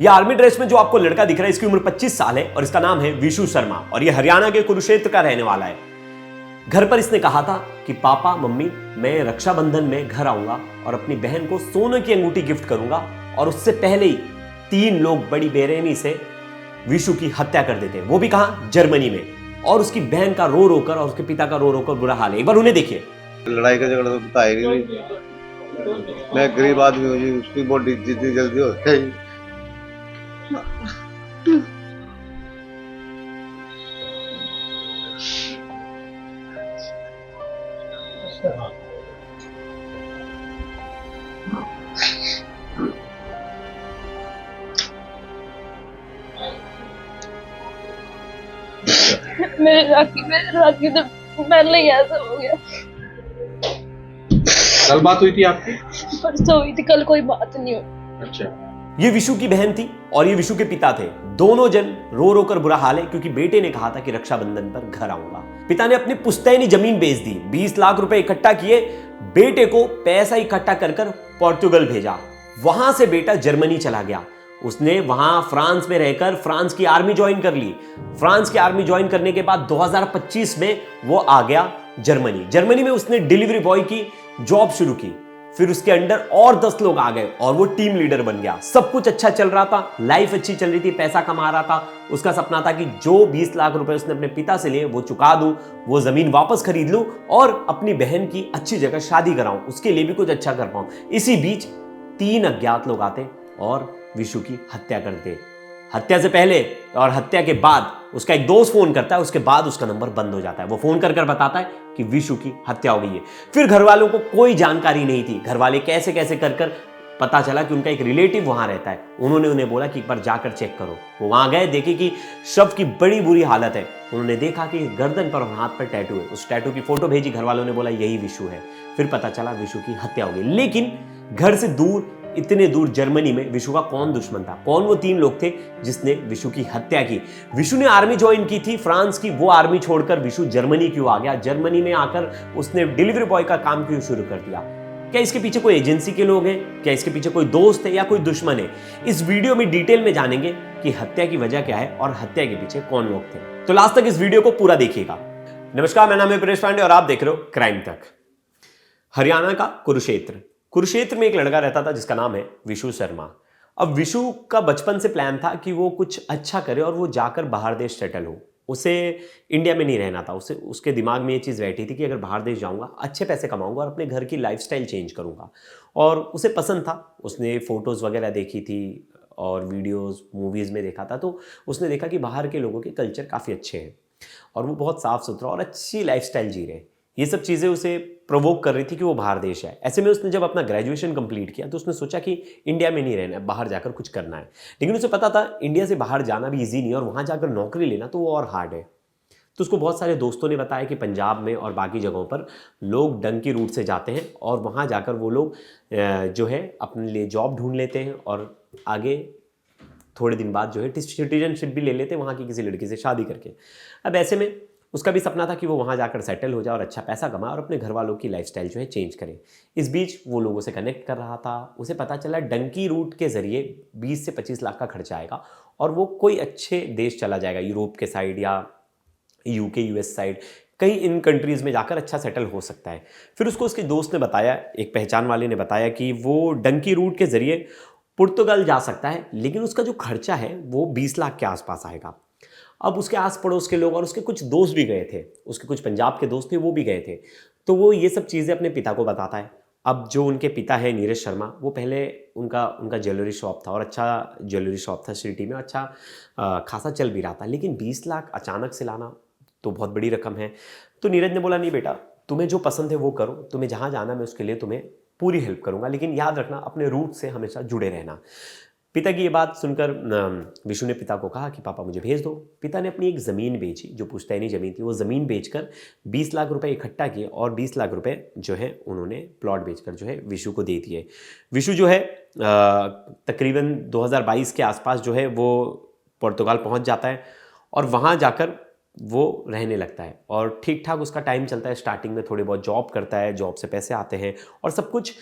यह army dress में जो आपको लड़का दिख रहा है, इसकी उम्र 25 साल है और इसका नाम है विशु शर्मा और यह हरियाणा के कुरुक्षेत्र का रहने वाला है। घर पर इसने कहा था कि पापा मम्मी, मैं रक्षाबंधन में घर आऊंगा और अपनी बहन को सोने की अंगूठी गिफ्ट करूंगा, और उससे पहले ही 3 लोग बड़ी बेरहमी से विशु की हत्या कर देते हैं, वो भी कहां, जर्मनी में। और उसकी बहन का रो रोकर और उसके पिता का रो रोकर बुरा हाल है। एक बार उन्हें देखिए। लड़ाई का झगड़ा तो बताएगी नहीं। मैं गरीब आदमी हूँ जी, उसकी बॉडी जितनी जल्दी हो गई। मेरे राखी तो पहले ही ऐसा हो गया। कल बात हुई थी आपकी? परसों हुई थी, कल कोई बात नहीं हुई। अच्छा। ये विशु की बहन थी और ये विशु के पिता थे। दोनों जन रो रो कर बुरा हाल है क्योंकि बेटे ने कहा था कि रक्षाबंधन पर घर आऊंगा। पिता ने अपनी पुश्तैनी जमीन बेच दी, 20 लाख रुपए इकट्ठा किए, बेटे को पैसा इकट्ठा कर कर पोर्तुगल भेजा। वहां से बेटा जर्मनी चला गया। उसने वहां फ्रांस में रहकर फ्रांस की आर्मी ज्वाइन कर ली। फ्रांस की आर्मी ज्वाइन करने के बाद 2025 में वो आ गया जर्मनी। जर्मनी में उसने डिलीवरी बॉय की जॉब शुरू की। फिर उसके अंडर और 10 लोग आ गए और वो टीम लीडर बन गया। सब कुछ अच्छा चल रहा था, लाइफ अच्छी चल रही थी, पैसा कमा रहा था। उसका सपना था कि जो 20 लाख रुपए उसने अपने पिता से लिए वो चुका दूं, वो जमीन वापस खरीद लूं और अपनी बहन की अच्छी जगह शादी कराऊं, उसके लिए भी कुछ अच्छा कर पाऊं। इसी बीच 3 अज्ञात लोग आते और विशु की हत्या करते। हत्या से पहले और हत्या के बाद उसका एक दोस्त फोन करता है, उसके बाद उसका नंबर बंद हो जाता है। वो फोन कर कर बताता है कि विशु की हत्या हो गई है। फिर घर वालों को कोई जानकारी नहीं थी। घर वाले कैसे कैसे कर कर पता चला कि उनका एक रिलेटिव वहां रहता है। उन्होंने उन्हें बोला कि एक बार जाकर चेक करो। वो वहां गए, देखे कि शव की बड़ी बुरी हालत है। उन्होंने देखा कि गर्दन पर और हाथ पर टैटू है। उस टैटू की फोटो भेजी, घर वालों ने बोला यही विशु है। फिर पता चला विशु की हत्या हो गई। लेकिन घर से दूर, इतने दूर जर्मनी में विशु का कौन दुश्मन था? कौन वो 3 लोग थे जिसने विशु की हत्या की? विशु ने आर्मी ज्वाइन की थी फ्रांस की, वो आर्मी छोड़कर विशु जर्मनी क्यों आ गया? जर्मनी में आकर उसने डिलीवरी बॉय का काम क्यों शुरू कर दिया? क्या इसके पीछे कोई एजेंसी के लोग हैं? क्या इसके पीछे कोई दोस्त है या कोई दुश्मन है? इस वीडियो में डिटेल में जानेंगे कि हत्या की वजह क्या है और हत्या के पीछे कौन लोग थे। तो लास्ट तक इस वीडियो को पूरा देखिएगा। नमस्कार, मेरा नाम है परेश पांडे और आप देख रहे हो क्राइम तक। हरियाणा का कुरुक्षेत्र में एक लड़का रहता था जिसका नाम है विशु शर्मा। अब विशु का बचपन से प्लान था कि वो कुछ अच्छा करे और वो जाकर बाहर देश सेटल हो। उसे इंडिया में नहीं रहना था। उसके दिमाग में ये चीज़ बैठी थी कि अगर बाहर देश जाऊंगा, अच्छे पैसे कमाऊंगा और अपने घर की लाइफस्टाइल चेंज करूंगा। और उसे पसंद था। उसने फोटोज़ वगैरह देखी थी और वीडियोज़ मूवीज़ में देखा था, तो उसने देखा कि बाहर के लोगों के कल्चर काफ़ी अच्छे हैं और वो बहुत साफ़ सुथरा और अच्छी लाइफस्टाइल जी रहे हैं। ये सब चीज़ें उसे प्रोवोक कर रही थी कि वो बाहर देश है। ऐसे में उसने जब अपना ग्रेजुएशन कंप्लीट किया तो उसने सोचा कि इंडिया में नहीं रहना है, बाहर जाकर कुछ करना है। लेकिन उसे पता था इंडिया से बाहर जाना भी इजी नहीं है और वहाँ जाकर नौकरी लेना तो वो और हार्ड है। तो उसको बहुत सारे दोस्तों ने बताया कि पंजाब में और बाकी जगहों पर लोग डंकी रूट से जाते हैं और वहाँ जाकर वो लोग जो है अपने लिए जॉब ढूंढ लेते हैं और आगे थोड़े दिन बाद जो है सिटीजनशिप भी ले लेते हैं वहाँ की किसी लड़की से शादी करके। अब ऐसे में उसका भी सपना था कि वो वहाँ जाकर सेटल हो जाए और अच्छा पैसा कमाए और अपने घर वालों की लाइफस्टाइल जो है चेंज करे। इस बीच वो लोगों से कनेक्ट कर रहा था। उसे पता चला डंकी रूट के ज़रिए 20 से 25 लाख का खर्चा आएगा और वो कोई अच्छे देश चला जाएगा, यूरोप के साइड या यूके यूएस साइड, कई इन कंट्रीज़ में जाकर अच्छा सेटल हो सकता है। फिर उसको उसके दोस्त ने बताया, एक पहचान वाले ने बताया कि वो डंकी रूट के ज़रिए पुर्तगाल जा सकता है, लेकिन उसका जो खर्चा है वो 20 लाख के आसपास आएगा। अब उसके आस पड़ोस के लोग और उसके कुछ दोस्त भी गए थे, उसके कुछ पंजाब के दोस्त थे, वो भी गए थे। तो वो ये सब चीज़ें अपने पिता को बताता है। अब जो उनके पिता है नीरज शर्मा, वो पहले उनका ज्वेलरी शॉप था और अच्छा ज्वेलरी शॉप था सिटी में, अच्छा खासा चल भी रहा था। लेकिन 20 लाख अचानक से लाना तो बहुत बड़ी रकम है। तो नीरज ने बोला नहीं बेटा, तुम्हें जो पसंद है वो करो, तुम्हें जहाँ जाना मैं उसके लिए तुम्हें पूरी हेल्प करूँगा, लेकिन याद रखना अपने रूट से हमेशा जुड़े रहना। पिता की ये बात सुनकर विशु ने पिता को कहा कि पापा मुझे भेज दो। पिता ने अपनी एक ज़मीन बेची, जो पुश्तैनी ज़मीन थी, वो ज़मीन बेचकर 20 लाख रुपए इकट्ठा किए और 20 लाख रुपए जो है उन्होंने प्लॉट बेचकर जो है विशु को दे दिए। विशु जो है तकरीबन 2022 के आसपास जो है वो पुर्तगाल पहुंच जाता है और वहाँ जाकर वो रहने लगता है और ठीक ठाक उसका टाइम चलता है। स्टार्टिंग में थोड़ी बहुत जॉब करता है, जॉब से पैसे आते हैं और सब कुछ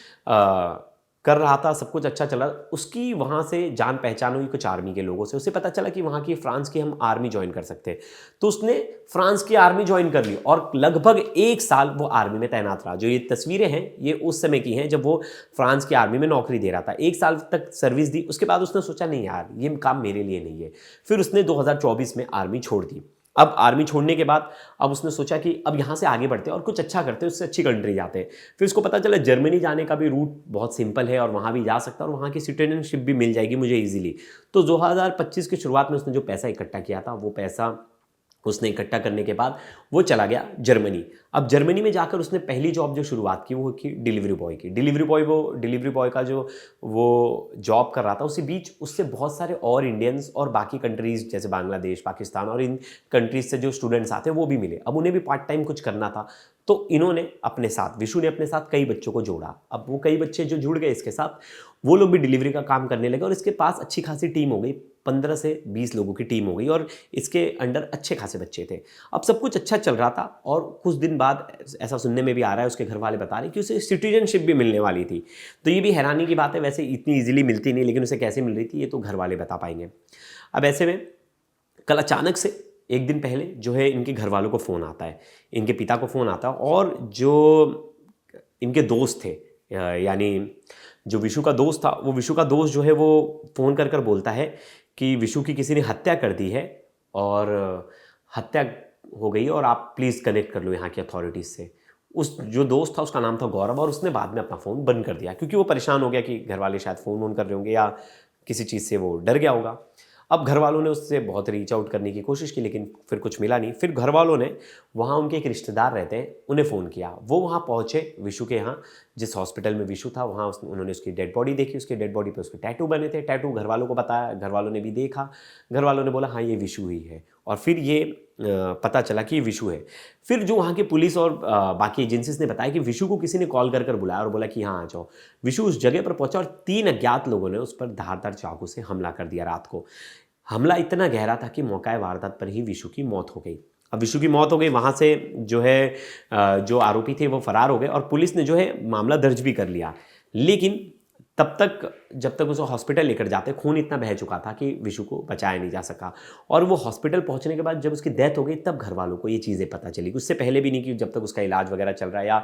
कर रहा था, सब कुछ अच्छा चला। उसकी वहाँ से जान पहचान हुई कुछ आर्मी के लोगों से, उसे पता चला कि वहाँ की फ्रांस की हम आर्मी ज्वाइन कर सकते हैं, तो उसने फ्रांस की आर्मी ज्वाइन कर ली और लगभग 1 साल वो आर्मी में तैनात रहा। जो ये तस्वीरें हैं ये उस समय की हैं जब वो फ्रांस की आर्मी में नौकरी दे रहा था। 1 साल तक सर्विस दी, उसके बाद उसने सोचा नहीं यार ये काम मेरे लिए नहीं है, फिर उसने 2024 में आर्मी छोड़ दी। अब आर्मी छोड़ने के बाद अब उसने सोचा कि अब यहाँ से आगे बढ़ते हैं और कुछ अच्छा करते हैं, उससे अच्छी कंट्री जाते हैं। फिर उसको पता चला जर्मनी जाने का भी रूट बहुत सिंपल है और वहाँ भी जा सकता है और वहाँ की सिटीजनशिप भी मिल जाएगी मुझे ईजिली। तो 2025 की शुरुआत में उसने जो पैसा इकट्ठा किया था वो पैसा उसने इकट्ठा करने के बाद वो चला गया जर्मनी। अब जर्मनी में जाकर उसने पहली जॉब जो शुरुआत की वो की डिलीवरी बॉय की। डिलीवरी बॉय का जो वो जॉब कर रहा था उसी बीच उससे बहुत सारे और इंडियंस और बाकी कंट्रीज़ जैसे बांग्लादेश, पाकिस्तान और इन कंट्रीज़ से जो स्टूडेंट्स आते हैं वो भी मिले। अब उन्हें भी पार्ट टाइम कुछ करना था, तो इन्होंने अपने साथ, विशु ने अपने साथ कई बच्चों को जोड़ा। अब वो कई बच्चे जो जुड़ गए इसके साथ, वो लोग भी डिलीवरी का काम करने लगे और इसके पास अच्छी खासी टीम हो गई, 15 से 20 लोगों की टीम हो गई और इसके अंडर अच्छे खासे बच्चे थे। अब सब कुछ अच्छा चल रहा था और कुछ दिन बाद ऐसा सुनने में भी आ रहा है, उसके घर वाले बता रहे हैं कि उसे सिटीजनशिप भी मिलने वाली थी। तो ये भी हैरानी की बात है, वैसे इतनी ईजिली मिलती नहीं, लेकिन उसे कैसे मिल रही थी ये तो घर वाले बता पाएंगे। अब ऐसे में कल अचानक से एक दिन पहले जो है इनके घर वालों को फ़ोन आता है, इनके पिता को फ़ोन आता है और जो इनके दोस्त थे, यानी जो विशु का दोस्त था, वो विशु का दोस्त जो है वो फ़ोन कर कर बोलता है कि विशु की किसी ने हत्या कर दी है और हत्या हो गई और आप प्लीज़ कनेक्ट कर लो यहाँ की अथॉरिटीज़ से। उस जो दोस्त था उसका नाम था गौरव और उसने बाद में अपना फ़ोन बंद कर दिया क्योंकि वो परेशान हो गया कि घर वाले शायद फ़ोन वोन कर रहे होंगे या किसी चीज़ से वो डर गया होगा। अब घर वालों ने उससे बहुत रीच आउट करने की कोशिश की लेकिन फिर कुछ मिला नहीं। फिर घर वालों ने वहाँ उनके एक रिश्तेदार रहते हैं उन्हें फ़ोन किया, वो वहाँ पहुँचे विशु के यहाँ, जिस हॉस्पिटल में विशु था वहाँ उन्होंने उसकी डेड बॉडी देखी, उसके डेड बॉडी पे उसके टैटू बने थे। टैटू घर वालों को बताया, घर वालों ने भी देखा, घर वालों ने बोला हाँ ये विशु ही है और फिर ये पता चला कि ये विशु है। फिर जो वहाँ की पुलिस और बाकी एजेंसीज ने बताया कि विशु को किसी ने कॉल कर कर बुलाया और बोला कि हाँ आ जाओ। विशु उस जगह पर पहुंचा और 3 अज्ञात लोगों ने उस पर धारदार चाकू से हमला कर दिया रात को। हमला इतना गहरा था कि मौका वारदात पर ही विशु की मौत हो गई। अब विशु की मौत हो गई, वहाँ से जो है जो आरोपी थे वो फरार हो गए और पुलिस ने जो है मामला दर्ज भी कर लिया। लेकिन तब तक जब तक उसे हॉस्पिटल लेकर जाते खून इतना बह चुका था कि विशु को बचाया नहीं जा सका और वो हॉस्पिटल पहुंचने के बाद जब उसकी डेथ हो गई तब घर वालों को ये चीज़ें पता चली। उससे पहले भी नहीं कि जब तक उसका इलाज वगैरह चल रहा है या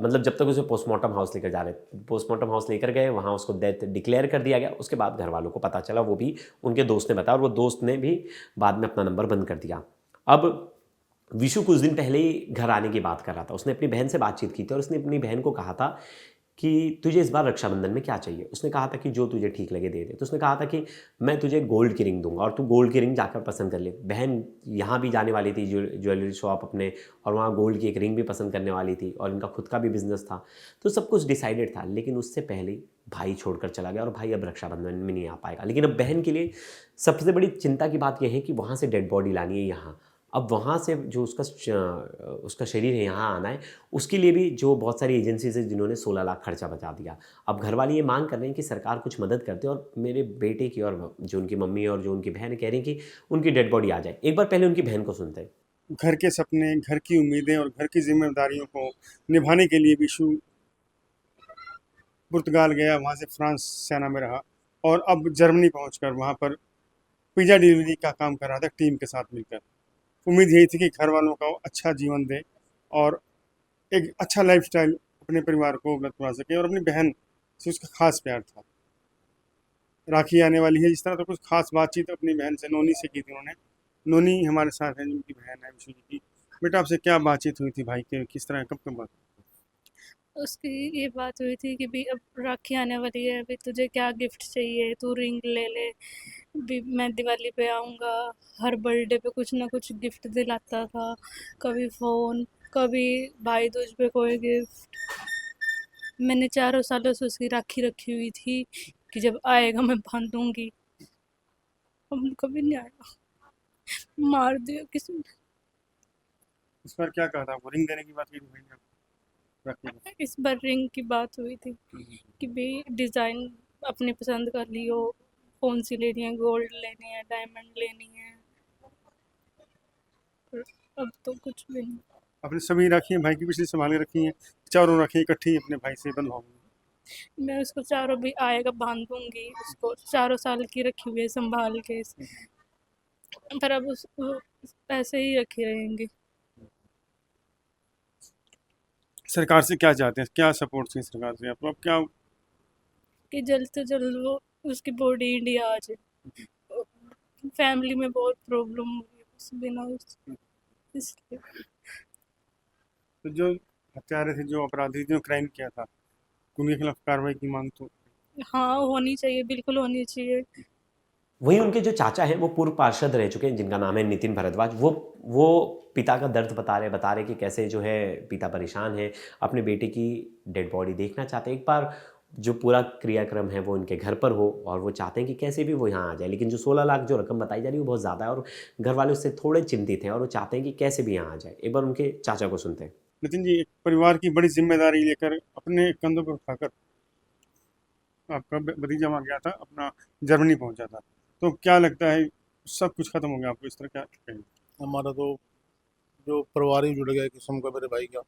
मतलब जब तक उसे पोस्टमार्टम हाउस लेकर जा रहे, पोस्टमार्टम हाउस लेकर गए, वहाँ उसको डेथ डिक्लेयर कर दिया गया। उसके बाद घर वालों को पता चला, वो भी उनके दोस्त ने बताया और वो दोस्त ने भी बाद में अपना नंबर बंद कर दिया। अब विशु कुछ दिन पहले ही घर आने की बात कर रहा था, उसने अपनी बहन से बातचीत की थी और उसने अपनी बहन को कहा था कि तुझे इस बार रक्षाबंधन में क्या चाहिए। उसने कहा था कि जो तुझे ठीक लगे दे दे। तो उसने कहा था कि मैं तुझे गोल्ड की रिंग दूंगा और तू गोल्ड की रिंग जाकर पसंद कर ले। बहन यहाँ भी जाने वाली थी ज्वेलरी शॉप अपने और वहाँ गोल्ड की एक रिंग भी पसंद करने वाली थी और इनका खुद का भी बिजनेस था, तो सब कुछ डिसाइडेड था। लेकिन उससे पहले भाई छोड़कर चला गया और भाई अब रक्षाबंधन में नहीं आ पाएगा। लेकिन अब बहन के लिए सबसे बड़ी चिंता की बात यह है कि वहाँ से डेड बॉडी लानी है यहाँ। अब वहाँ से जो उसका शरीर है यहाँ आना है, उसके लिए भी जो बहुत सारी एजेंसीज है जिन्होंने 16 लाख खर्चा बचा दिया। अब घर वाले ये मांग कर रहे हैं कि सरकार कुछ मदद करते और मेरे बेटे की और जो उनकी मम्मी और जो उनकी बहन कह रही हैं कि उनकी डेड बॉडी आ जाए। एक बार पहले उनकी बहन को सुनते हैं। घर के सपने, घर की उम्मीदें और घर की जिम्मेदारियों को निभाने के लिए विशु पुर्तगाल गया, वहाँ से फ्रांस सेना में रहा और अब जर्मनी पहुंचकर वहाँ पर पिज़्ज़ा डिलीवरी का काम कर रहा था टीम के साथ मिलकर। उम्मीद यही थी कि घर वालों का अच्छा जीवन दे और एक अच्छा लाइफस्टाइल अपने परिवार को उपलब्ध करा सके। और अपनी बहन से उसका खास प्यार था। राखी आने वाली है, जिस तरह तो कुछ खास बातचीत अपनी बहन से, नोनी से की थी उन्होंने। नोनी हमारे साथ है, जिनकी बहन है विशु जी की। बेटा आपसे क्या बातचीत हुई थी भाई के, किस तरह कब बात? उसकी ये बात हुई थी कि भी अब राखी आने वाली है, भी तुझे क्या गिफ्ट चाहिए, तू रिंग ले ले, भी मैं दिवाली पे आऊँगा। हर बर्थडे पे कुछ ना कुछ गिफ्ट दिलाता था, कभी फ़ोन, कभी भाई दूज पे कोई गिफ्ट। मैंने 4 सालों से उसकी राखी रखी हुई थी कि जब आएगा मैं बांधूंगी। अब कभी नहीं आया, मार दिया किसी ने। इस बार क्या कहा था आपको? रिंग देने की बात की थी भाई ने आपको? राखी को? इस बार रिंग की बात हुई थी कि भाई डिज़ाइन अपनी पसंद कर लियो, कौन सी लेनी है, गोल्ड लेनी है, डायमंड लेनी है। पर अब तो कुछ भी नहीं। आपने सभी राखियाँ भाई की पिछली संभाल के रखी हैं? चारों राखी इकट्ठी अपने भाई से बंधवाओगी? मैं उसको चारों भी आएगा बांधूंगी, उसको चारों साल की रखी हुई है संभाल के, पर अब वो ऐसे ही रखी रहेंगी। सरकार से क्या चाहते हैं, क्या सपोर्ट चाहिए सरकार से आपको, अब क्या? कि जल्द से जल्द वो उसकी बॉडी इंडिया आ जाए। फैमिली में बहुत प्रॉब्लम हो रही है उस बिना इसलिए। तो जो हत्यारे थे, जो अपराधी जो क्राइम किया था, उनके खिलाफ कार्रवाई की मांग तो? हाँ, होनी चाहिए, बिल्कुल होनी चाहिए। वहीं उनके जो चाचा हैं वो पूर्व पार्षद रह चुके हैं, जिनका नाम है नितिन भारद्वाज। वो पिता का दर्द बता रहे कि कैसे जो है पिता परेशान है, अपने बेटे की डेड बॉडी देखना चाहते हैं, एक बार जो पूरा क्रियाक्रम है वो उनके घर पर हो, और वो चाहते हैं कि कैसे भी वो यहाँ आ जाए। लेकिन जो 16 लाख जो रकम बताई जा रही है वो बहुत ज़्यादा है, और घर वाले उससे थोड़े चिंतित हैं, और वो चाहते हैं कि कैसे भी यहाँ आ जाए। एक बार उनके चाचा को सुनते हैं। नितिन जी, एक परिवार की बड़ी जिम्मेदारी लेकर अपने कंधों पर उठाकर आपका भतीजा वहाँ गया था, अपना जर्मनी पहुंचा था, तो क्या लगता है सब कुछ खत्म हो गया आपको इस तरह, क्या कहेंगे? हमारा तो जो परिवार ही जुड़ गया किस्म का मेरे भाई का।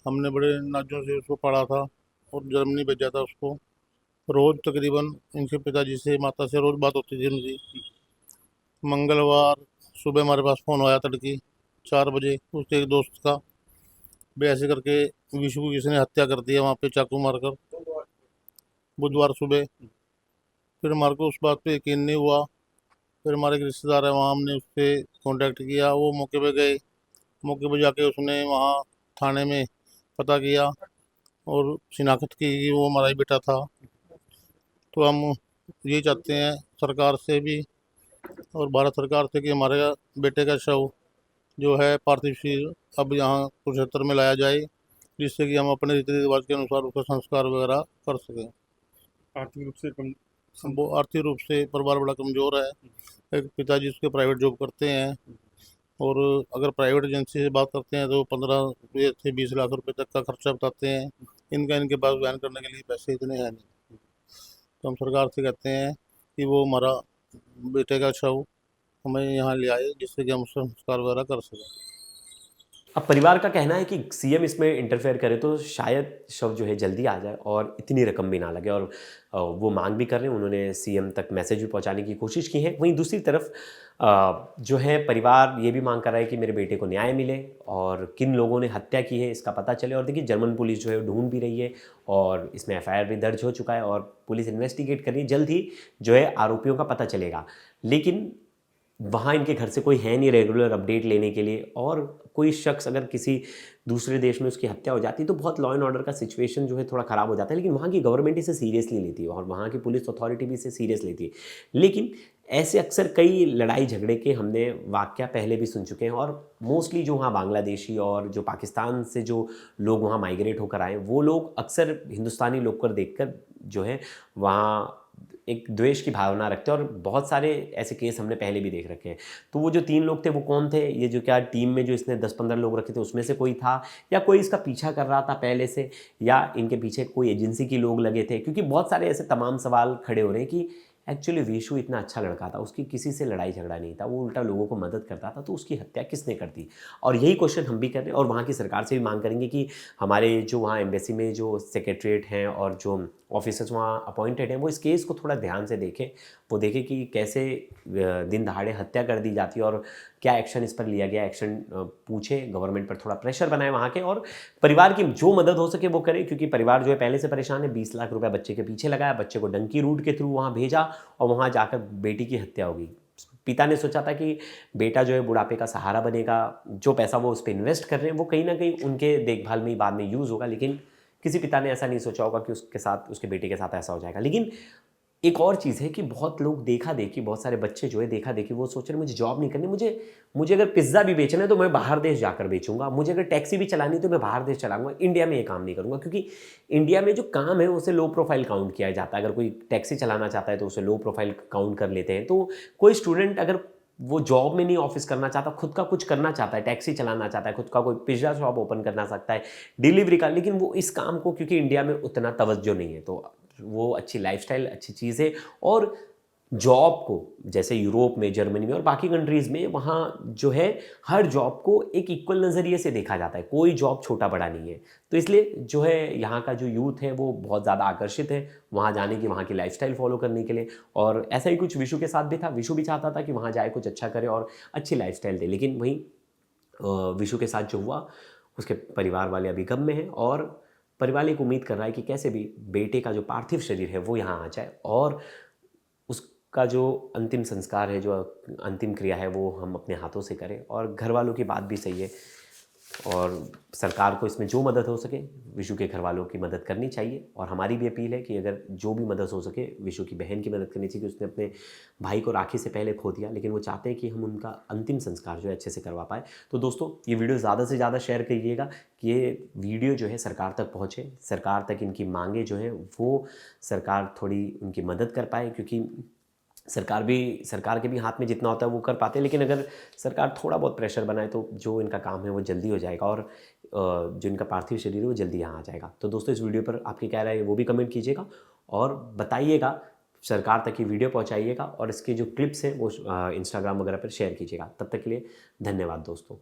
हमने बड़े नाजों से उसको पढ़ा था और जर्मनी भेजा था उसको। रोज तकरीबन इनके पिताजी से, माता से रोज बात होती थी उनकी। मंगलवार सुबह हमारे पास फ़ोन आया तड़की 4 बजे, उसके एक दोस्त का भी ऐसे करके विशु की किसी ने हत्या कर दिया वहाँ पे चाकू मारकर, बुधवार सुबह। फिर हमारे को उस बात पे यकीन नहीं हुआ। फिर हमारे एक रिश्तेदार है वहाँ, हमने उससे कांटेक्ट किया, वो मौके पे गए। मौके पे जाके उसने वहाँ थाने में पता किया और शिनाख्त की कि वो हमारा ही बेटा था। तो हम ये चाहते हैं सरकार से भी और भारत सरकार से कि हमारे बेटे का शव जो है पार्थिव शरीर अब यहाँ कुरुक्षेत्र में लाया जाए, जिससे कि हम अपने रीति रिवाज के अनुसार उसका संस्कार वगैरह कर सकें। आर्थिक रूप से कम? वो आर्थिक रूप से परिवार बड़ा कमज़ोर है। एक पिताजी उसके प्राइवेट जॉब करते हैं, और अगर प्राइवेट एजेंसी से बात करते हैं तो 15 से 20 लाख रुपए तक का खर्चा बताते हैं। इनके पास बयान करने के लिए पैसे इतने हैं नहीं। तो हम सरकार से कहते हैं कि वो हमारा बेटे का शव हमें यहाँ ले आए, जिससे कि हम उसका संस्कार वगैरह कर सकें। अब परिवार का कहना है कि सीएम इसमें इंटरफेयर करे तो शायद शव जो है जल्दी आ जाए और इतनी रकम भी ना लगे, और वो मांग भी कर रहे हैं। उन्होंने सीएम तक मैसेज भी पहुंचाने की कोशिश की है। वहीं दूसरी तरफ जो है परिवार ये भी मांग कर रहा है कि मेरे बेटे को न्याय मिले और किन लोगों ने हत्या की है इसका पता चले। और देखिए, जर्मन पुलिस जो है ढूंढ भी रही है, और इसमें एफआईआर भी दर्ज हो चुका है, और पुलिस इन्वेस्टिगेट कर रही है। जल्द ही जो है आरोपियों का पता चलेगा। लेकिन वहाँ इनके घर से कोई है नहीं रेगुलर अपडेट लेने के लिए, और कोई शख्स अगर किसी दूसरे देश में उसकी हत्या हो जाती है तो बहुत लॉ एंड ऑर्डर का सिचुएशन जो है थोड़ा ख़राब हो जाता है। लेकिन वहाँ की गवर्नमेंट इसे सीरियसली लेती है, और वहाँ की पुलिस अथॉरिटी भी इसे सीरियस लेती है। लेकिन ऐसे अक्सर कई लड़ाई झगड़े के हमने वाक़या पहले भी सुन चुके हैं, और मोस्टली जो वहाँ बांग्लादेशी और जो पाकिस्तान से जो लोग वहाँ माइग्रेट होकर आए, वो लोग अक्सर हिंदुस्तानी लोग को देखकर जो है वहाँ एक द्वेष की भावना रखते हैं, और बहुत सारे ऐसे केस हमने पहले भी देख रखे हैं। तो वो जो 3 लोग थे वो कौन थे? ये जो क्या टीम में जो इसने 10-15 लोग रखे थे उसमें से कोई था, या कोई इसका पीछा कर रहा था पहले से, या इनके पीछे कोई एजेंसी के लोग लगे थे? क्योंकि बहुत सारे ऐसे तमाम सवाल खड़े हो रहे हैं कि एक्चुअली विशु इतना अच्छा लड़का था, उसकी किसी से लड़ाई झगड़ा नहीं था, वो उल्टा लोगों को मदद करता था, तो उसकी हत्या किसने कर दी? और यही क्वेश्चन हम भी कर रहे हैं, और वहाँ की सरकार से भी मांग करेंगे कि हमारे जो वहाँ एम्बेसी में जो सेक्रेटरीट हैं और जो ऑफिसर्स वहाँ अपॉइंटेड हैं वो इस केस को थोड़ा ध्यान से देखें। वो देखें कि कैसे दिन दहाड़े हत्या कर दी जाती है और क्या एक्शन इस पर लिया गया, एक्शन पूछे, गवर्नमेंट पर थोड़ा प्रेशर बनाए वहाँ के, और परिवार की जो मदद हो सके वो करे। क्योंकि परिवार जो है पहले से परेशान है। 20 लाख रुपया बच्चे के पीछे लगाया, बच्चे को डंकी रूट के थ्रू वहाँ भेजा, और वहाँ जाकर बेटी की हत्या होगी। पिता ने सोचा था कि बेटा जो है बुढ़ापे का सहारा बनेगा, जो पैसा वो उस पर इन्वेस्ट कर रहे हैं वो कहीं ना कहीं उनके देखभाल में ही बाद में यूज़ होगा। लेकिन किसी पिता ने ऐसा नहीं सोचा होगा कि उसके साथ, उसके बेटे के साथ ऐसा हो जाएगा। लेकिन एक और चीज़ है कि बहुत लोग देखा देखी, बहुत सारे बच्चे जो है देखा देखी वो सोच रहे हैं मुझे जॉब नहीं करनी, मुझे अगर पिज़्ज़ा भी बेचना है तो मैं बाहर देश जाकर बेचूंगा, मुझे अगर टैक्सी भी चलानी है तो मैं बाहर देश चलाऊंगा, इंडिया में ये काम नहीं करूंगा। क्योंकि इंडिया में जो काम है उसे लो प्रोफाइल काउंट किया जाता है। अगर कोई टैक्सी चलाना चाहता है तो उसे लो प्रोफाइल काउंट कर लेते हैं। तो कोई स्टूडेंट अगर वो जॉब में नहीं ऑफिस करना चाहता, खुद का कुछ करना चाहता है, टैक्सी चलाना चाहता है, खुद का कोई पिज़्ज़ा शॉप ओपन करना सकता है, डिलीवरी का, लेकिन वो इस काम को क्योंकि इंडिया में उतना तवज्जो नहीं है, तो वो अच्छी लाइफस्टाइल अच्छी चीज़ है। और जॉब को, जैसे यूरोप में, जर्मनी में और बाकी कंट्रीज़ में, वहाँ जो है हर जॉब को एक इक्वल नज़रिए से देखा जाता है, कोई जॉब छोटा बड़ा नहीं है। तो इसलिए जो है यहाँ का जो यूथ है वो बहुत ज़्यादा आकर्षित है वहाँ जाने की, वहाँ की लाइफस्टाइल फॉलो करने के लिए। और ऐसा ही कुछ विशु के साथ भी था। विशु भी चाहता था कि वहाँ जाए, कुछ अच्छा करे और अच्छी लाइफस्टाइल दे, लेकिन वहीं विशु के साथ जो हुआ, उसके परिवार वाले अभी गम में हैं और परिवार एक उम्मीद कर रहा है कि कैसे भी बेटे का जो पार्थिव शरीर है वो यहाँ आ जाए और उसका जो अंतिम संस्कार है, जो अंतिम क्रिया है, वो हम अपने हाथों से करें। और घर वालों की बात भी सही है और सरकार को इसमें जो मदद हो सके विशु के घर वालों की मदद करनी चाहिए। और हमारी भी अपील है कि अगर जो भी मदद हो सके विशु की बहन की मदद करनी चाहिए, कि उसने अपने भाई को राखी से पहले खो दिया, लेकिन वो चाहते हैं कि हम उनका अंतिम संस्कार जो है अच्छे से करवा पाए। तो दोस्तों, ये वीडियो ज़्यादा से ज़्यादा शेयर करिएगा कि ये वीडियो जो है सरकार तक पहुँचे, सरकार तक इनकी मांगे जो हैं वो सरकार थोड़ी उनकी मदद कर पाए, क्योंकि सरकार के भी हाथ में जितना होता है वो कर पाते हैं, लेकिन अगर सरकार थोड़ा बहुत प्रेशर बनाए तो जो इनका काम है वो जल्दी हो जाएगा और जो इनका पार्थिव शरीर है वो जल्दी यहाँ आ जाएगा। तो दोस्तों, इस वीडियो पर आपकी क्या राय है वो भी कमेंट कीजिएगा और बताइएगा, सरकार तक ये वीडियो पहुँचाइएगा और इसके जो क्लिप्स हैं वो इंस्टाग्राम वगैरह पर शेयर कीजिएगा। तब तक के लिए धन्यवाद दोस्तों।